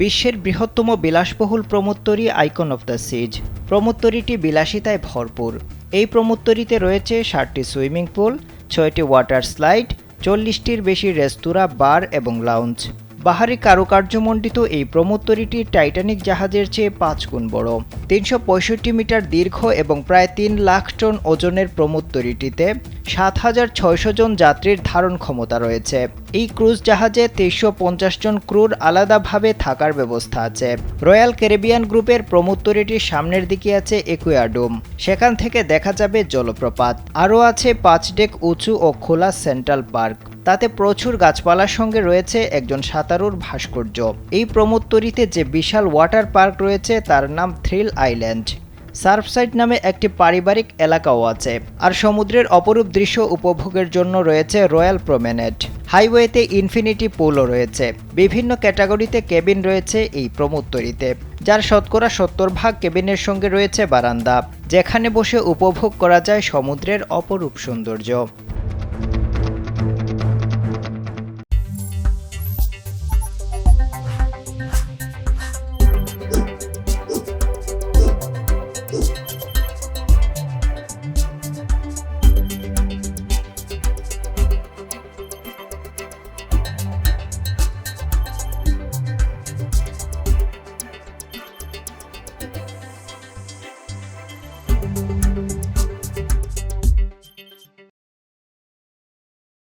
বিশ্বের বৃহত্তম বিলাসবহুল প্রমোত্তরী আইকন অফ দ্য সিজ। প্রমোত্তরীটি বিলাসিতায় ভরপুর। এই প্রমোত্তরীতে রয়েছে 7টি সুইমিং পুল, 6টি ওয়াটার স্লাইড, 40টির বেশি রেস্তোরাঁ, বার এবং লাউঞ্জ। বাহারি কারুকার্যমণ্ডিত এই প্রমোত্তরীটি টাইটানিক জাহাজের চেয়ে 5 গুণ বড়। 365 মিটার দীর্ঘ এবং প্রায় 3 লাখ টন ওজনের প্রমোত্তরীটিতে 7,600 জন যাত্রীর ধারণ ক্ষমতা রয়েছে। এই ক্রুজ জাহাজে 350 জন ক্রুর আলাদাভাবে থাকার ব্যবস্থা আছে। রয়্যাল ক্যারিবিয়ান গ্রুপের প্রমোত্তরীটির সামনের দিকে আছে একুয়াডোম, সেখান থেকে দেখা যাবে জলপ্রপাত। আরও আছে 5 ডেক উঁচু ও খোলা সেন্ট্রাল পার্ক, তাতে প্রচুর গাছপালার সঙ্গে রয়েছে একজন সাঁতারুর ভাস্কর্য। এই প্রমোত্তরীতে যে বিশাল ওয়াটার পার্ক রয়েছে তার নাম থ্রিল আইল্যান্ড। সার্ফসাইড নামে একটি পারিবারিক এলাকাও আছে, আর সমুদ্রের অপরূপ দৃশ্য উপভোগের জন্য রয়েছে রয়্যাল প্রমেনেড। হাইওয়েতে ইনফিনিটি পুলও রয়েছে। বিভিন্ন ক্যাটাগরিতে কেবিন রয়েছে এই প্রমোত্তরীতে, যার শতকরা 70% কেবিনের সঙ্গে রয়েছে বারান্দা, যেখানে বসে উপভোগ করা যায় সমুদ্রের অপরূপ সৌন্দর্য।